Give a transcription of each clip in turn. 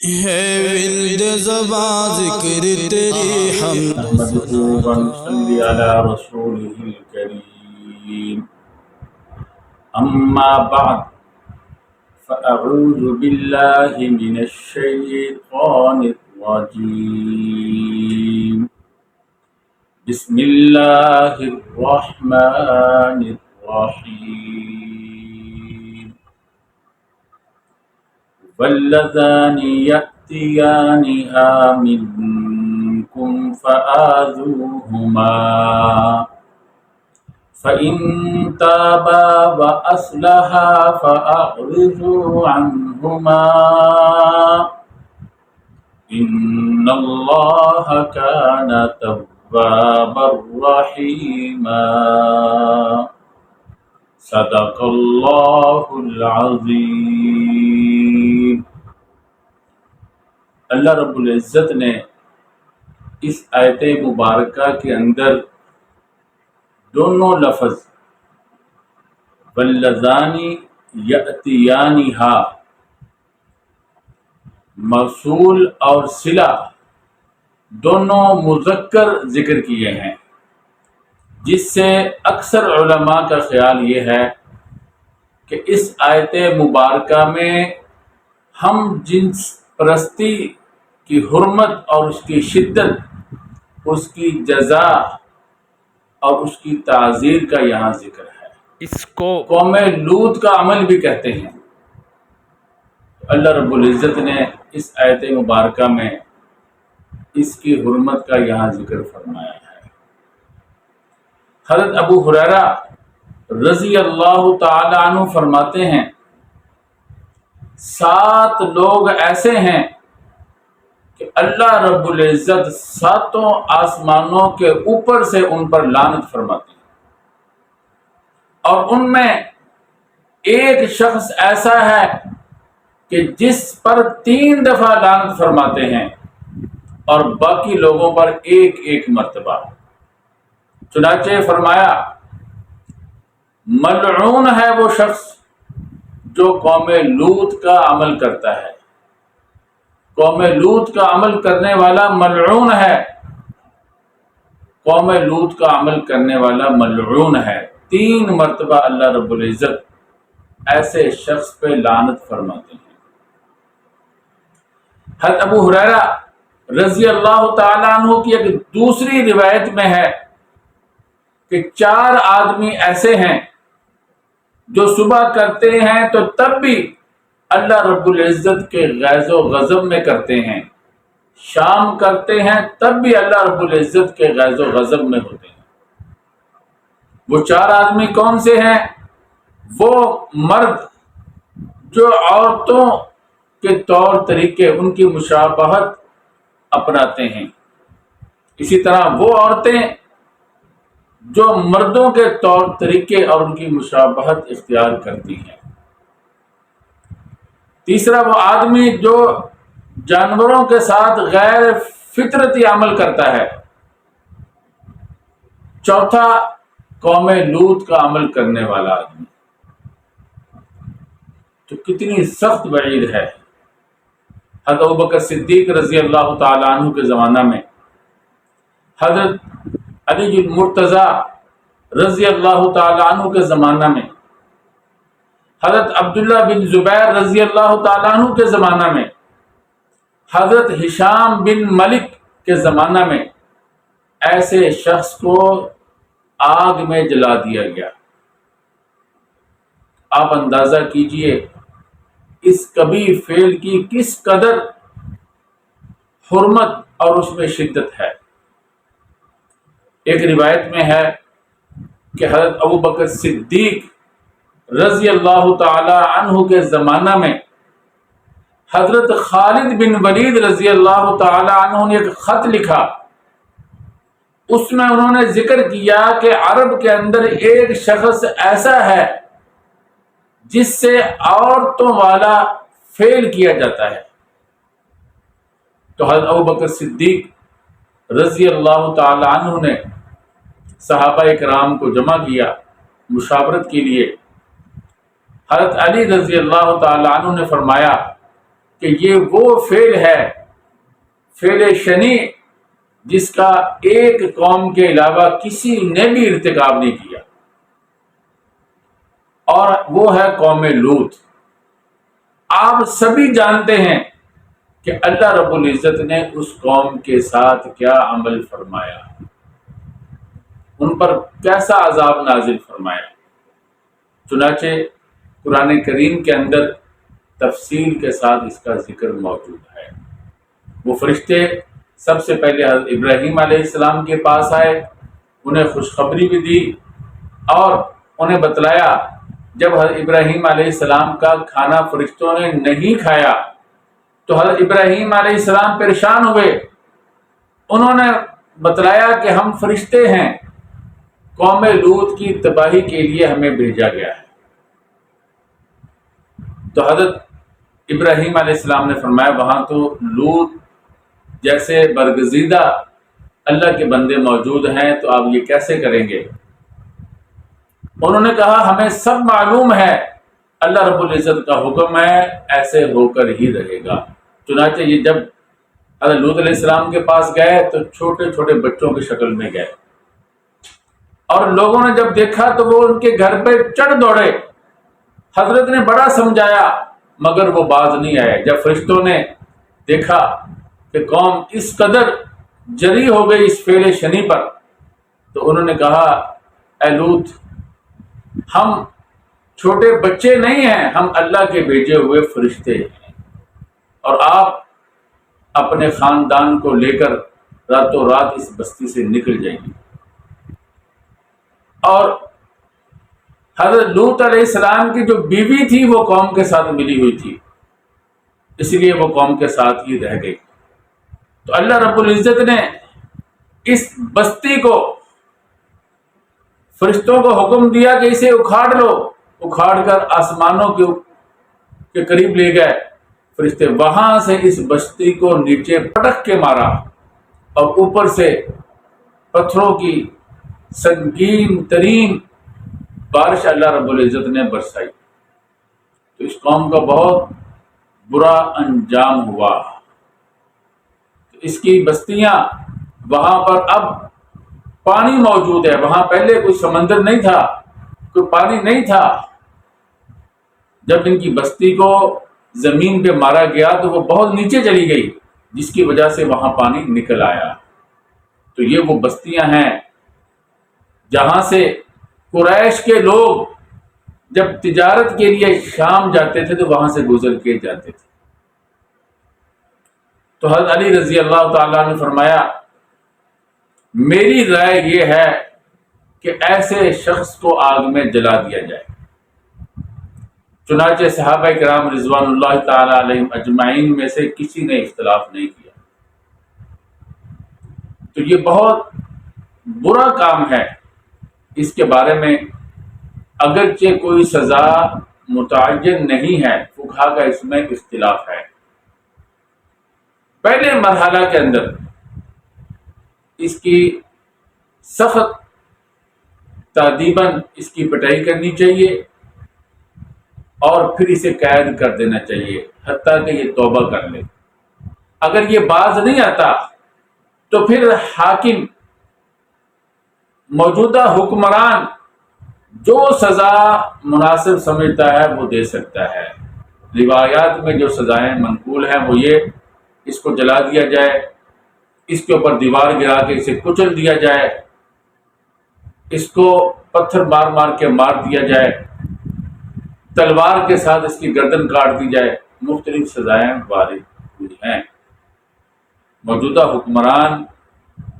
ہے ولد زباں ذکر تیری حمد و نحمده ثنا ونصلي کا۔ على رسوله الكريم أما بعد فأعوذ بالله من الشيطان الرجيم بسم الله الرحمن الرحيم واللذان يأتيانها منكم فآذوهما فإن تابا وأصلحا فأعرضوا عنهما إن الله كان توابا رحيما صدق اللہ العظیم۔ اللہ رب العزت نے اس آیت مبارکہ کے اندر دونوں لفظ واللذانی یأتیانہا موصول اور صلہ دونوں مذکر ذکر کیے ہیں، جس سے اکثر علماء کا خیال یہ ہے کہ اس آیت مبارکہ میں ہم جنس پرستی کی حرمت اور اس کی شدت، اس کی جزا اور اس کی تعزیر کا یہاں ذکر ہے۔ اس کو قوم لوط کا عمل بھی کہتے ہیں۔ اللہ رب العزت نے اس آیت مبارکہ میں اس کی حرمت کا یہاں ذکر فرمایا ہے۔ حضرت ابو ہریرہ رضی اللہ تعالی عنہ فرماتے ہیں 7 لوگ ایسے ہیں کہ اللہ رب العزت 7 آسمانوں کے اوپر سے ان پر لعنت فرماتے ہیں، اور ان میں ایک شخص ایسا ہے کہ جس پر 3 دفعہ لعنت فرماتے ہیں اور باقی لوگوں پر ایک ایک مرتبہ۔ چنانچہ فرمایا ملعون ہے وہ شخص جو قوم لوط کا عمل کرتا ہے، قوم لوط کا عمل کرنے والا ملعون ہے، قوم لوط کا عمل کرنے والا ملعون ہے۔ 3 مرتبہ اللہ رب العزت ایسے شخص پہ لعنت فرماتے ہیں۔ حضرت ابو ہریرہ رضی اللہ تعالیٰ عنہ کی ایک دوسری روایت میں ہے کہ 4 آدمی ایسے ہیں جو صبح کرتے ہیں تو تب بھی اللہ رب العزت کے غیظ و غضب میں کرتے ہیں، شام کرتے ہیں تب بھی اللہ رب العزت کے غیظ و غضب میں ہوتے ہیں۔ وہ 4 آدمی کون سے ہیں؟ وہ مرد جو عورتوں کے طور طریقے، ان کی مشابہت اپناتے ہیں، اسی طرح وہ عورتیں جو مردوں کے طور طریقے اور ان کی مشابہت اختیار کرتی ہیں۔ تیسرا وہ آدمی جو جانوروں کے ساتھ غیر فطرتی عمل کرتا ہے۔ چوتھا قوم لوط کا عمل کرنے والا آدمی۔ تو کتنی سخت وعید ہے۔ حضرت ابوبکر صدیق رضی اللہ تعالیٰ عنہ کے زمانہ میں، حضرت علی المرتضیٰ رضی اللہ تعالیٰ عنہ کے زمانہ میں، حضرت عبداللہ بن زبیر رضی اللہ تعالیٰ عنہ کے زمانہ میں، حضرت ہشام بن ملک کے زمانہ میں ایسے شخص کو آگ میں جلا دیا گیا۔ آپ اندازہ کیجئے اس کبھی فعل کی کس قدر حرمت اور اس میں شدت ہے۔ ایک روایت میں ہے کہ حضرت ابوبکر صدیق رضی اللہ تعالی عنہ کے زمانہ میں حضرت خالد بن ولید رضی اللہ تعالی عنہ نے ایک خط لکھا، اس میں انہوں نے ذکر کیا کہ عرب کے اندر ایک شخص ایسا ہے جس سے عورتوں والا فعل کیا جاتا ہے۔ تو حضرت ابوبکر صدیق رضی اللہ تعالی عنہ نے صحابہ کرام کو جمع کیا مشاورت کے لیے۔ حضرت علی رضی اللہ تعالی عنہ نے فرمایا کہ یہ وہ فعل ہے، فعل شنی، جس کا ایک قوم کے علاوہ کسی نے بھی ارتکاب نہیں کیا، اور وہ ہے قوم لوط۔ آپ سبھی جانتے ہیں کہ اللہ رب العزت نے اس قوم کے ساتھ کیا عمل فرمایا، ان پر کیسا عذاب نازل فرمایا۔ چنانچہ قرآن کریم کے اندر تفصیل کے ساتھ اس کا ذکر موجود ہے۔ وہ فرشتے سب سے پہلے حضرت ابراہیم علیہ السلام کے پاس آئے، انہیں خوشخبری بھی دی اور انہیں بتلایا۔ جب حضرت ابراہیم علیہ السلام کا کھانا فرشتوں نے نہیں کھایا تو حضرت ابراہیم علیہ السلام پریشان ہوئے۔ انہوں نے بتلایا کہ ہم فرشتے ہیں، قوم لوط کی تباہی کے لیے ہمیں بھیجا گیا ہے۔ تو حضرت ابراہیم علیہ السلام نے فرمایا وہاں تو لوط جیسے برگزیدہ اللہ کے بندے موجود ہیں، تو آپ یہ کیسے کریں گے؟ انہوں نے کہا ہمیں سب معلوم ہے، اللہ رب العزت کا حکم ہے، ایسے ہو کر ہی رہے گا۔ چنانچہ یہ جب حضرت لوط علیہ السلام کے پاس گئے تو چھوٹے چھوٹے بچوں کی شکل میں گئے، اور لوگوں نے جب دیکھا تو وہ ان کے گھر پہ چڑھ دوڑے۔ حضرت نے بڑا سمجھایا مگر وہ باز نہیں آئے۔ جب فرشتوں نے دیکھا کہ قوم اس قدر جری ہو گئی اس فعل شنی پر، تو انہوں نے کہا اے لوط، ہم چھوٹے بچے نہیں ہیں، ہم اللہ کے بھیجے ہوئے فرشتے ہیں، اور آپ اپنے خاندان کو لے کر راتوں رات اس بستی سے نکل جائیں گے۔ اور حضرت لوط علیہ السلام کی جو بیوی تھی وہ قوم کے ساتھ ملی ہوئی تھی، اس لیے وہ قوم کے ساتھ ہی رہ گئی۔ تو اللہ رب العزت نے اس بستی کو فرشتوں کو حکم دیا کہ اسے اکھاڑ لو، اکھاڑ کر آسمانوں کے قریب لے گئے۔ فرشتے وہاں سے اس بستی کو نیچے پٹک کے مارا اور اوپر سے پتھروں کی سنگین ترین بارش اللہ رب العزت نے برسائی۔ تو اس قوم کا بہت برا انجام ہوا۔ اس کی بستیاں وہاں پر اب پانی موجود ہے، وہاں پہلے کوئی سمندر نہیں تھا، کوئی پانی نہیں تھا۔ جب ان کی بستی کو زمین پہ مارا گیا تو وہ بہت نیچے چلی گئی، جس کی وجہ سے وہاں پانی نکل آیا۔ تو یہ وہ بستیاں ہیں جہاں سے قریش کے لوگ جب تجارت کے لیے شام جاتے تھے تو وہاں سے گزر کے جاتے تھے۔ تو حضرت علی رضی اللہ تعالیٰ نے فرمایا میری رائے یہ ہے کہ ایسے شخص کو آگ میں جلا دیا جائے۔ چنانچہ صحابہ کرام رضوان اللہ تعالی علیہم اجمعین میں سے کسی نے اختلاف نہیں کیا۔ تو یہ بہت برا کام ہے، اس کے بارے میں اگرچہ کوئی سزا متعین نہیں ہے، فقہا کا اس میں اختلاف ہے۔ پہلے مرحلہ کے اندر اس کی سخت تادیباً اس کی پٹائی کرنی چاہیے اور پھر اسے قید کر دینا چاہیے حتیٰ کہ یہ توبہ کر لے۔ اگر یہ باز نہیں آتا تو پھر حاکم، موجودہ حکمران جو سزا مناسب سمجھتا ہے وہ دے سکتا ہے۔ روایات میں جو سزائیں منقول ہیں وہ یہ، اس کو جلا دیا جائے، اس کے اوپر دیوار گرا کے اسے کچل دیا جائے، اس کو پتھر مار مار کے مار دیا جائے، تلوار کے ساتھ اس کی گردن کاٹ دی جائے۔ مختلف سزائیں وارد ہوئی ہیں۔ موجودہ حکمران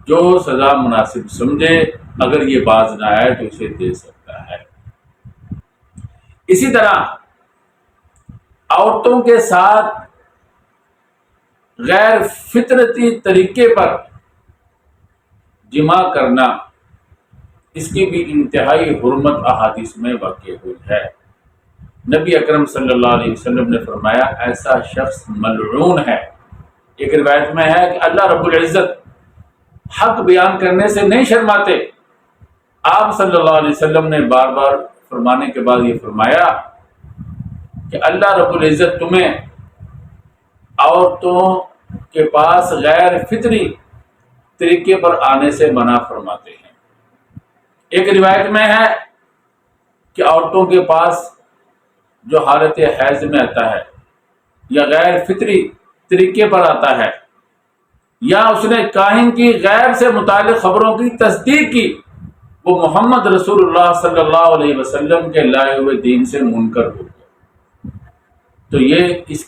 جو سزا مناسب سمجھے، اگر یہ باز نہ آئے تو اسے دے سکتا ہے۔ اسی طرح عورتوں کے ساتھ غیر فطرتی طریقے پر جماع کرنا، اس کی بھی انتہائی حرمت احادیث میں واقع ہوئی ہے۔ نبی اکرم صلی اللہ علیہ وسلم نے فرمایا ایسا شخص ملعون ہے۔ ایک روایت میں ہے کہ اللہ رب العزت حق بیان کرنے سے نہیں شرماتے۔ آپ صلی اللہ علیہ وسلم نے بار بار فرمانے کے بعد یہ فرمایا کہ اللہ رب العزت تمہیں عورتوں کے پاس غیر فطری طریقے پر آنے سے منع فرماتے ہیں۔ ایک روایت میں ہے کہ عورتوں کے پاس جو حالت حیض میں آتا ہے یا غیر فطری طریقے پر آتا ہے یا اس نے کاہن کی غیر سے متعلق خبروں کی تصدیق کی، وہ محمد رسول اللہ صلی اللہ علیہ وسلم کے لائے ہوئے دین سے منکر ہو گیا۔ تو یہ اس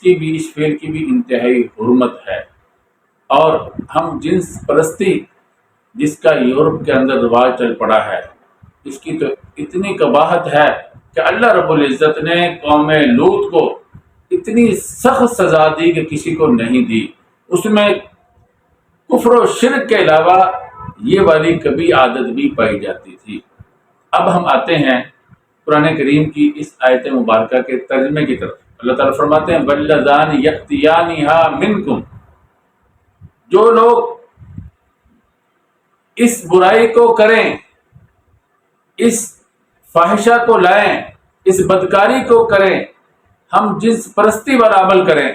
فعل کی بھی انتہائی حرمت ہے۔ اور ہم جنس پرستی جس کا یورپ کے اندر رواج چل پڑا ہے، اس کی تو اتنی قباحت ہے کہ اللہ رب العزت نے قوم لوط کو اتنی سخت سزا دی کہ کسی کو نہیں دی۔ اس میں کفر و شرک کے علاوہ یہ والی کبھی عادت بھی پائی جاتی تھی۔ اب ہم آتے ہیں قرآن کریم کی اس آیت مبارکہ کے ترجمے کی طرف۔ اللہ تعالیٰ فرماتے ہیں وَاللَّذَانِ يَأْتِيَانِهَا مِنْكُمْ، جو لوگ اس برائی کو کریں، اس فاحشہ کو لائیں، اس بدکاری کو کریں، ہم جنس پرستی والا عمل کریں،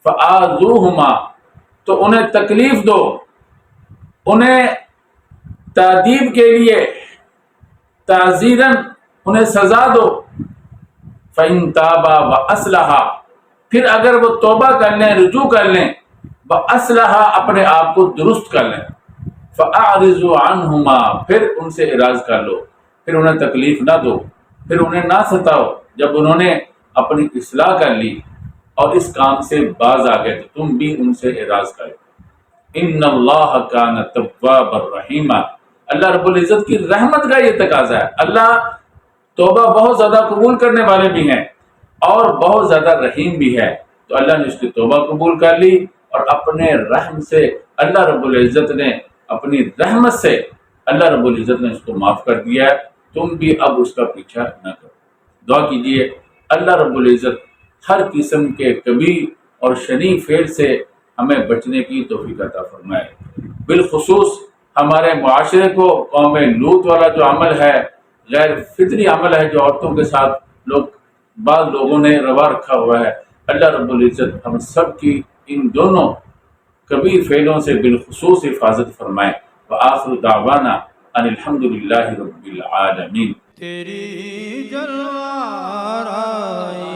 فآذوہما، تو انہیں تکلیف دو، انہیں تادیب کے لیے تعزیراً انہیں سزا دو، فَإِن تَابَا وَأَصْلَحَا، پھر اگر وہ توبہ کر لیں، رجوع کر لیں، وَأَصْلَحَا، اپنے آپ کو درست کر لیں، فَأَعْرِضُوا عَنْهُمَا، پھر ان سے اعراض کر لو، پھر انہیں تکلیف نہ دو، پھر انہیں نہ ستاؤ۔ جب انہوں نے اپنی اصلاح کر لی اور اس کام سے باز آ گئے تو تم بھی ان سے اعراض کرو۔ ان اللہ کان توابا رحیما، اللہ رب العزت کی رحمت کا یہ تقاضا ہے۔ اللہ توبہ بہت زیادہ قبول کرنے والے بھی ہیں اور بہت زیادہ رحیم بھی ہے۔ تو اللہ نے اس کی توبہ قبول کر لی اور اپنے رحم سے اللہ رب العزت نے، اپنی رحمت سے اللہ رب العزت نے اس کو معاف کر دیا ہے۔ تم بھی اب اس کا پیچھا نہ کرو۔ دعا کیجئے اللہ رب العزت ہر قسم کے کبیر اور شنیع فعل سے ہمیں بچنے کی توفیق عطا فرمائے۔ بالخصوص ہمارے معاشرے کو قوم لوط والا جو عمل ہے، غیر فطری عمل ہے جو عورتوں کے ساتھ بعض لوگوں نے روا رکھا ہوا ہے، اللہ رب العزت ہم سب کی ان دونوں کبیر فعلوں سے بالخصوص حفاظت فرمائے۔ وآخر دعوانا ان الحمدللہ رب العالمین۔ تیری جلوہ آرائی